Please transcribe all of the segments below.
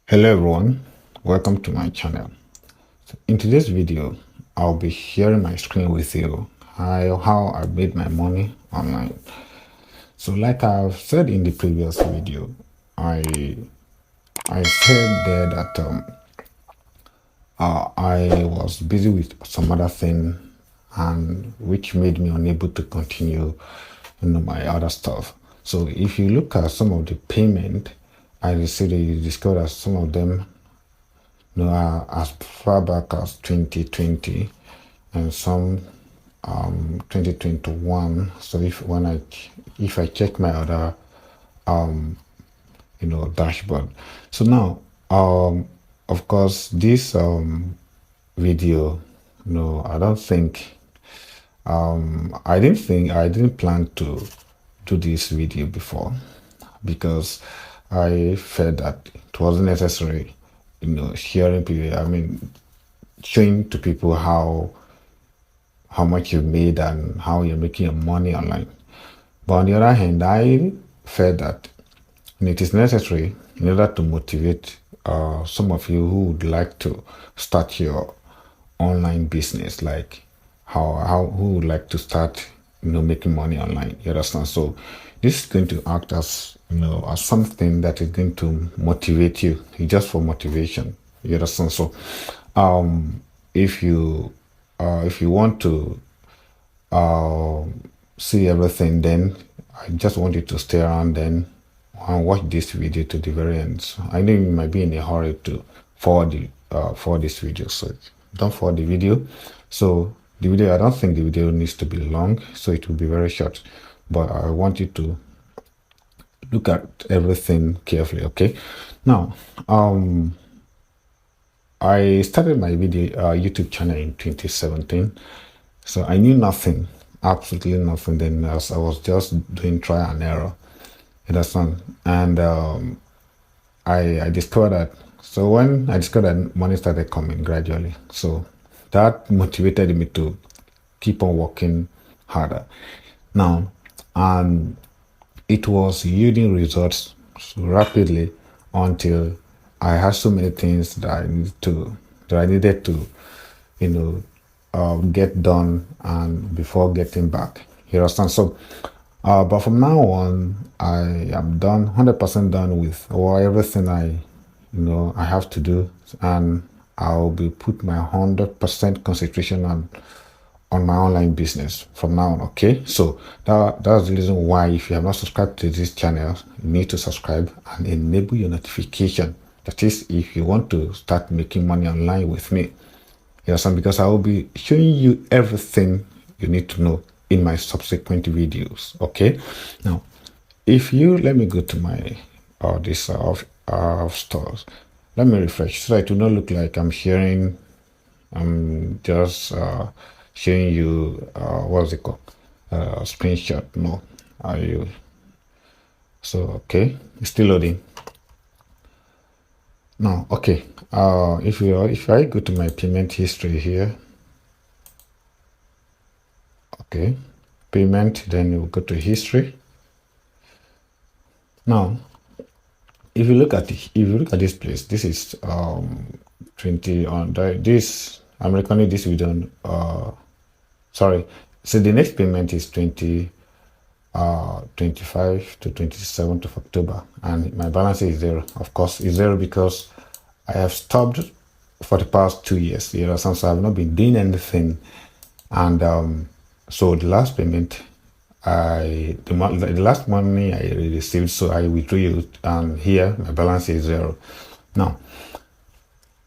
Hello everyone, welcome to my channel. In today's video, I'll be sharing my screen with you how I made my money online. So like I've said in the previous video, I said there that I was busy with some other thing and which made me unable to continue my other stuff. So if you look at some of the payment I received, you discover that some of them as far back as 2020 and some 2021. So if I check my other dashboard. So now of course this video, I don't think I didn't plan to do this video before because I felt that it wasn't necessary, sharing people. I mean, showing to people how much you made and how you're making your money online. But on the other hand, I felt that it is necessary in order to motivate some of you who would like to start your online business, like who would like to start making money online. You understand? So this is going to act as as something that is going to motivate you, just for motivation. You understand? So if you want to see everything, then I just want you to stay around then and watch this video to the very end. So I know you might be in a hurry to forward this video, so don't forward the video. So the video, I don't think the video needs to be long, so it will be very short, but I want you to look at everything carefully. Okay, now I started my YouTube channel in 2017, so I knew nothing, absolutely nothing then, as I was just doing try and error. You understand? And I discovered that. So when I discovered that money started coming gradually, so that motivated me to keep on working harder. Now, and it was yielding results rapidly until I had so many things that I needed to get done and before getting back. You understand? So but from now on, I am done, 100% done with everything I have to do, and I'll be put my 100% concentration on my online business from now on. Okay, so that's the reason why, if you have not subscribed to this channel, you need to subscribe and enable your notification. That is, if you want to start making money online with me. You understand? Because I will be showing you everything you need to know in my subsequent videos. Okay, now if you let me go to my this stores, let me refresh so it will not look like I'm sharing, I'm just showing you what's it called, screenshot. No, are you? So okay, it's still loading now. Okay, if I go to my payment history here, okay, payment, then you go to history. Now if you look at this place, this is 20 on this. I'm recording this video sorry, so the next payment is 25 to 27th of October, and my balance is zero. Of course it's zero because I have stopped for the past 2 years. You know, since I have not been doing anything. And so the last payment, the last money I received, so I withdrew it, and here my balance is zero. Now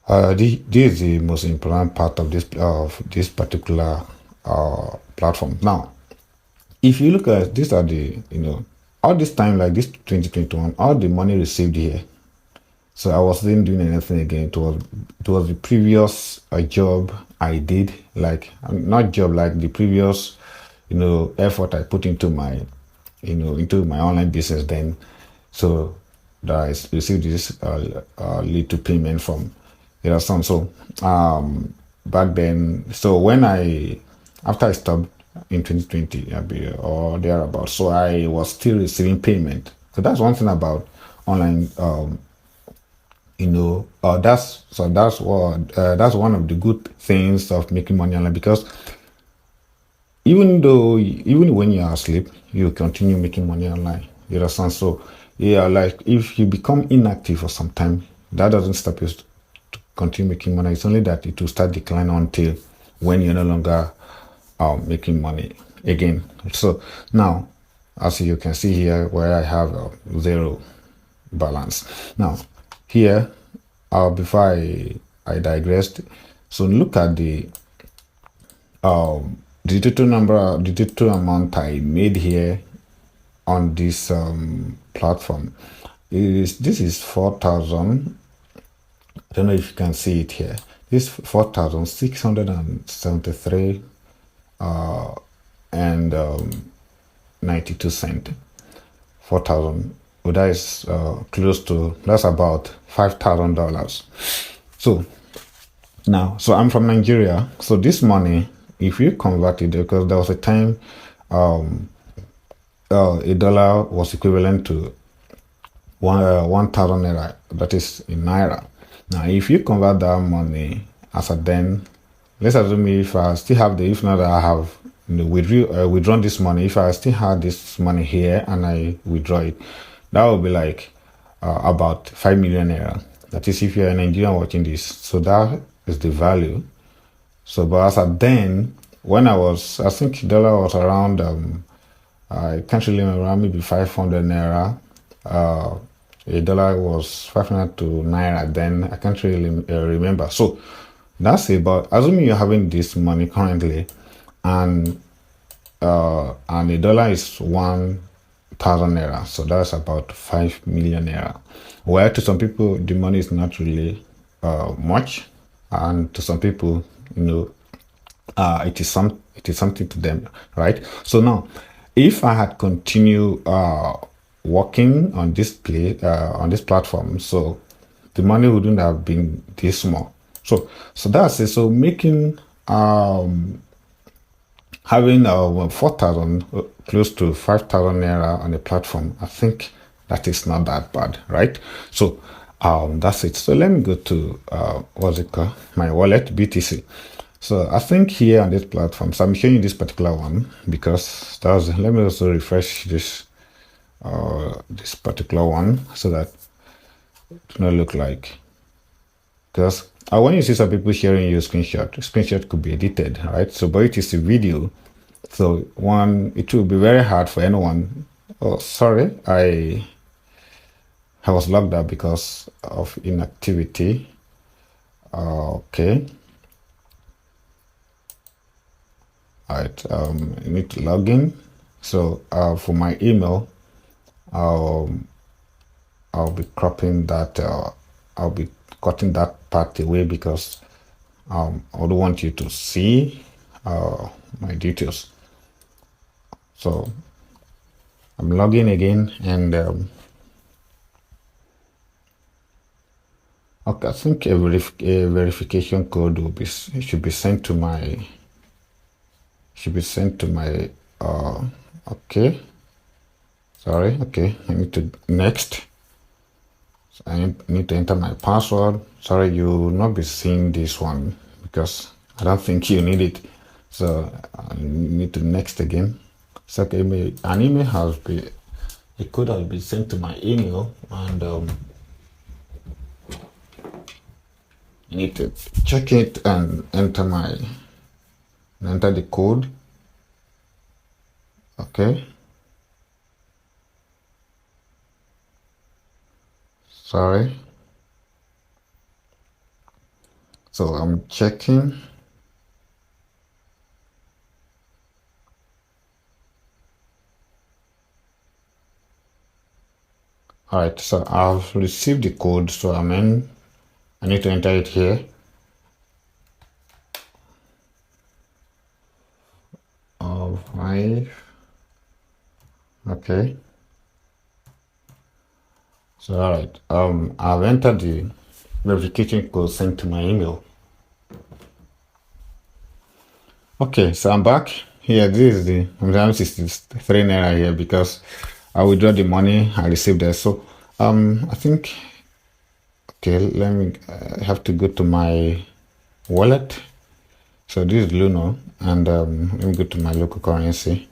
this is the most important part of this particular platform. Now if you look at, these are the all this time, like this 2021, all the money received here. So I wasn't doing anything again. It was the previous job I did, like not job, like the previous effort I put into my into my online business then. So that I received this little payment from some. So back then, so when after I stopped in 2020 or thereabouts, so I was still receiving payment. So that's one thing about online that's one of the good things of making money online, because even when you're asleep, you continue making money online. You understand? So yeah, like if you become inactive for some time, that doesn't stop you to continue making money. It's only that it will start declining until when you're no longer making money again. So now, as you can see here, where I have zero balance. Now here, before I digressed, so look at the total amount I made here on this platform. This is 4,000. I don't know if you can see it here. This 4,673 and 92 cent. 4,000. Well, that is that's about $5,000. So now, so I'm from Nigeria. So this money, if you convert it, because there was a time a dollar was equivalent to 1,000 naira, that is in naira. Now, if you convert that money as a then, let's assume if I still have if not that I have withdrawn this money, if I still had this money here and I withdraw it, that would be like about 5 million naira. That is if you're a Nigerian watching this. So that is the value. So, but as at then, when I think dollar was around, I can't really remember, maybe 500 naira. A dollar was 500 to naira then. I can't really remember. So that's about, assuming you're having this money currently, and a dollar is 1,000 naira. So that's about 5 million naira. Where to some people, the money is not really much. And to some people, it is something to them, right? So now, if I had continued working on this platform, so the money wouldn't have been this small. So that's it. So making having 4,000 close to 5,000 naira on a platform, I think that is not that bad, right? So that's it. So let me go to what's it called, my wallet, BTC. So I think here on this platform, so I'm showing you this particular one because let me also refresh this this particular one so that it do not look like, because when you see some people sharing your screenshot could be edited, right? So but it is a video, so it will be very hard for anyone. Oh, sorry, I was locked out because of inactivity. Okay. Alright, I need to log in. So for my email, I'll be cropping that. I'll be cutting that part away because I don't want you to see my details. So I'm logging again, and okay, I think a verification code should be sent to my. Okay, sorry, okay, I need to next. So I need to enter my password. Sorry, you will not be seeing this one because I don't think you need it. So I need to next again. So okay, a code has been sent to my email, and I need to check it and enter the code. Okay, sorry, so I'm checking. All right, so I've received the code, so I need to enter it here. Okay, so all right, I've entered the verification code sent to my email. Okay, so I'm back here. This is the 63 naira here because I withdraw the money I received there. So I think Okay, let me have to go to my wallet. So this is Luno, and let me go to my local currency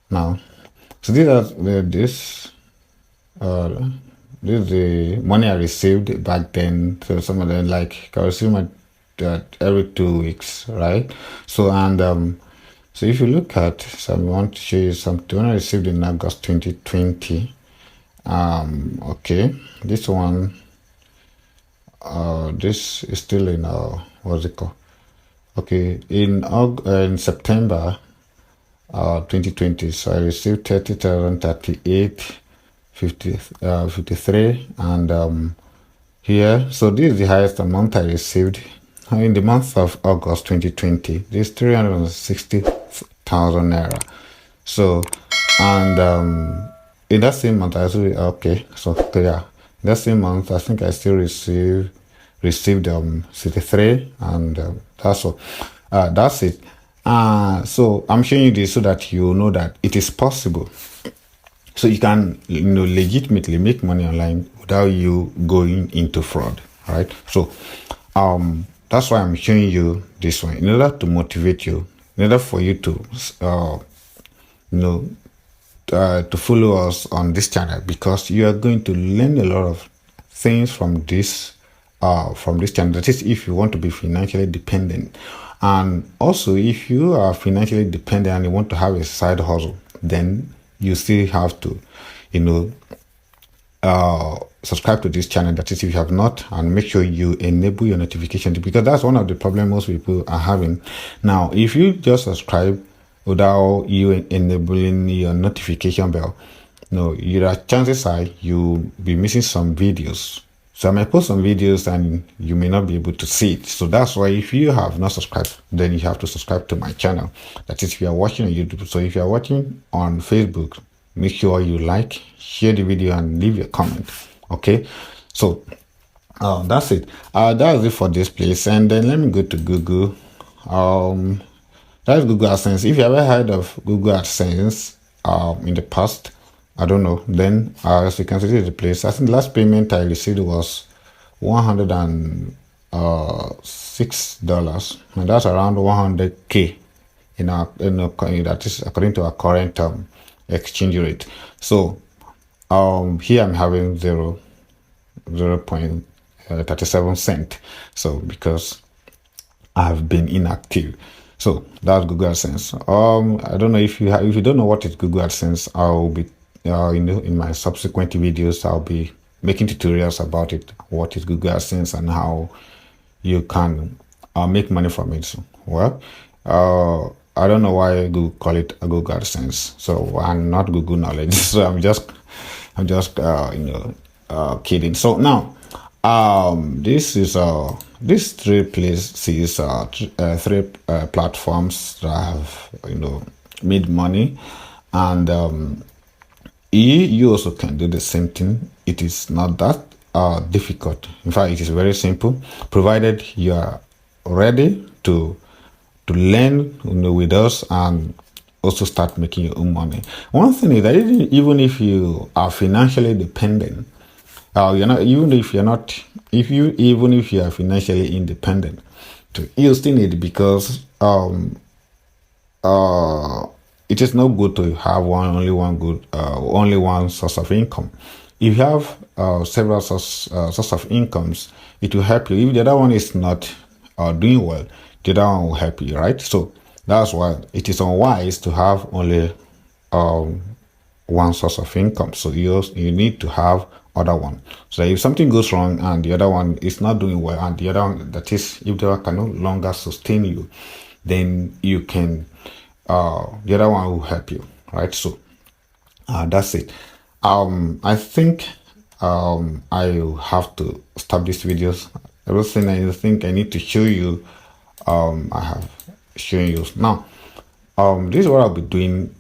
now. So these are uh, this is the money I received back then. So some of them, like I receive my every 2 weeks, right? So and so if you look at, so I want to show you something. When I received in August 2020, okay, this one, this is still in what's it called? Okay, in September 2020, so I received 30,038 53, and here, so this is the highest amount I received in the month of August 2020. This 360,000 naira. So, and in that same month, I actually, okay, so yeah, in that same month, I think I still received 63, and that's all. That's it. So I'm showing you this so that you know that it is possible. So you can, legitimately make money online without you going into fraud, right? So that's why I'm showing you this one in order to motivate you, in order for you to to follow us on this channel, because you are going to learn a lot of things from this channel. That is, if you want to be financially dependent, and also if you are financially dependent and you want to have a side hustle, then you still have to, subscribe to this channel. That is, if you have not, and make sure you enable your notifications, because that's one of the problems most people are having. Now, if you just subscribe without you enabling your notification bell, chances are you'll be missing some videos. So I might post some videos and you may not be able to see it. So that's why if you have not subscribed, then you have to subscribe to my channel. That is, if you are watching on YouTube. So if you are watching on Facebook, make sure you like, share the video, and leave your comment. Okay, so that's it. That's it for this place. And then let me go to Google. That's Google AdSense. If you ever heard of Google AdSense in the past, I don't know, then as you can see, the place, I think the last payment I received was $106, and that's around 100K that is according to our current exchange rate. So here I'm having 0.37 cent. So because I've been inactive. So that's Google AdSense. I don't know if you don't know what is Google AdSense, I'll be in my subsequent videos, I'll be making tutorials about it, what is Google AdSense and how you can make money from it. So, well, I don't know why Google call it a Google AdSense. So I'm not Google knowledge. So I'm just kidding. So now, this is these three places, three platforms that have made money, and you also can do the same thing. It is not that difficult. In fact, it is very simple, provided you are ready to learn with us and also start making your own money. One thing is that even if you are financially dependent, even if you are financially independent, you still need, because it is not good to have only one source of income. If you have several source of incomes, it will help you. If the other one is not doing well, the other one will help you, right? So that's why it is unwise to have only one source of income. So you need to have other one. So if something goes wrong and the other one is not doing well, and the other one, that is, if the other can no longer sustain you, then you can the other one will help you, right? So that's it. I think I have to stop this videos. Everything I think I need to show you, I have shown you now. This is what I'll be doing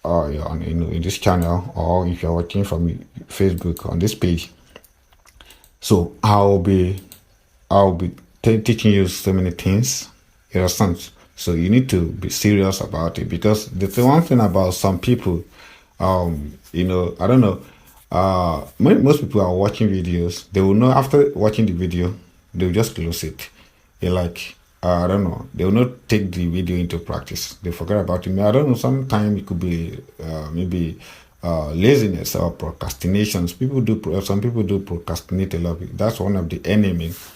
in this channel, or if you're watching from Facebook on this page. So I'll be teaching you so many things, you understand? So you need to be serious about it, because the one thing about some people, I don't know, most people are watching videos, they will know after watching the video, they'll just close it. They're like, I don't know, they will not take the video into practice. They forget about it. I don't know, sometimes it could be maybe laziness or procrastinations. Some people do procrastinate a lot. That's one of the enemies.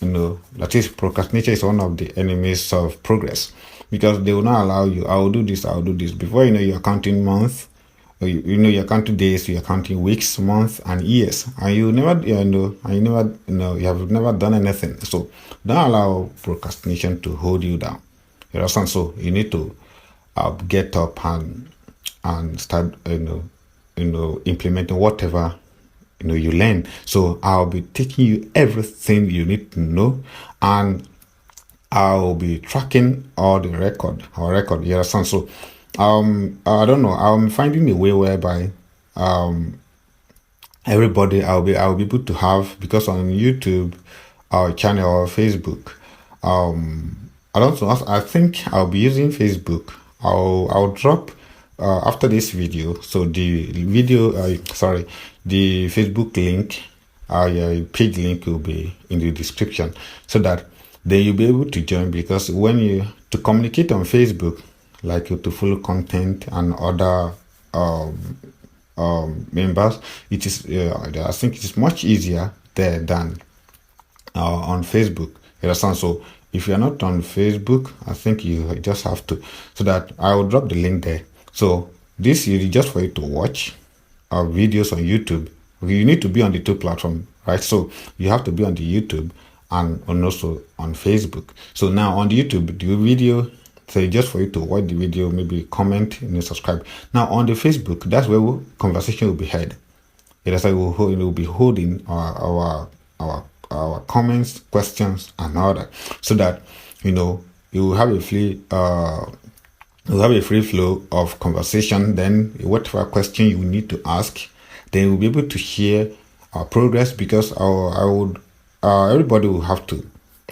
That is, procrastination is one of the enemies of progress, because they will not allow you, I will do this, before you know, you're counting months, you're counting days, you're counting weeks, months, and years, and you have never done anything. So don't allow procrastination to hold you down. You understand? So you need to get up and start implementing whatever you learn. So I'll be teaching you everything you need to know, and I'll be tracking all the record. You understand? So I don't know, I'm finding a way whereby everybody, I'll be able to have, because on YouTube, our channel or Facebook, I don't know, I think I'll be using Facebook. I'll drop after this video, so the Facebook link, page link will be in the description, so that then you'll be able to join. Because when you to communicate on Facebook, like to follow content and other members, it is I think it is much easier there than on Facebook. You understand? So if you're not on Facebook, I think you just have to, so that I will drop the link there. So this is just for you to watch our videos on YouTube. You need to be on the two platforms, right? So you have to be on the YouTube and also on Facebook. So now on the YouTube, the video, so just for you to watch the video, maybe comment and subscribe. Now on the Facebook, that's where conversation will be had. That's why we'll be holding our comments, questions, and all that, so that you will have a free flow of conversation. Then whatever question you need to ask, then we'll be able to share our progress, because everybody will have to.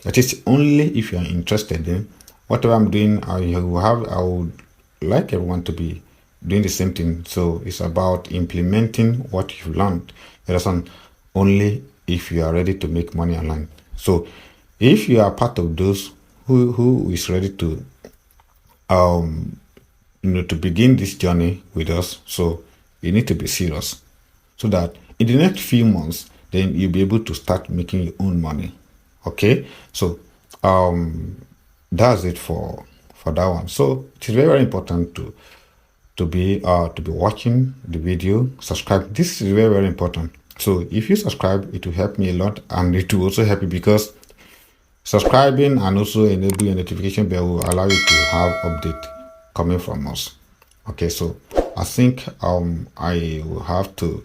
That is only if you are interested in whatever I'm doing. I would like everyone to be doing the same thing. So it's about implementing what you've learned. Only if you are ready to make money online. So if you are part of those who is ready to to begin this journey with us, so you need to be serious, so that in the next few months, then you'll be able to start making your own money. Okay, so that's it for that one. So it is very, very important to be watching the video. Subscribe. This is very, very important. So if you subscribe, it will help me a lot, and it will also help you, because subscribing and also enabling a notification bell will allow you to have update coming from us. Okay, so I think I will have to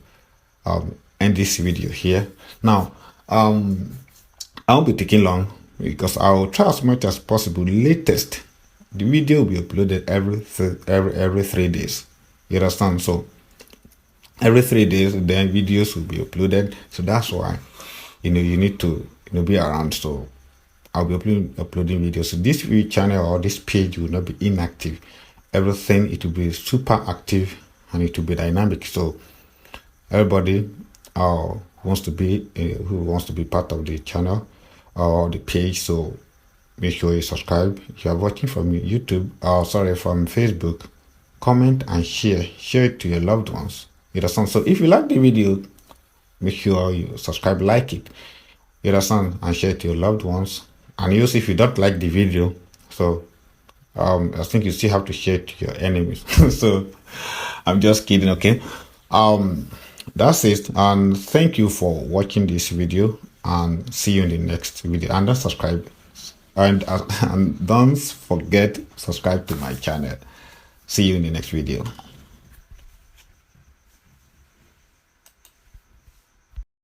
end this video here. Now I won't be taking long, because I will try as much as possible. Latest, the video will be uploaded every 3 days. You understand? So every 3 days, then videos will be uploaded. So that's why you need to be around. So I'll be uploading videos. So this channel or this page will not be inactive. Everything, it will be super active, and it will be dynamic. So everybody who wants to be part of the channel or the page, so make sure you subscribe. If you are watching from YouTube, from Facebook, comment and share it to your loved ones. You understand? So if you like the video, make sure you subscribe, like it, you understand, and share it to your loved ones. And also, if you don't like the video, so I think you still have to share it to your enemies. So I'm just kidding. Okay, that's it, and thank you for watching this video, and see you in the next video. And don't subscribe, and don't forget subscribe to my channel. See you in the next video.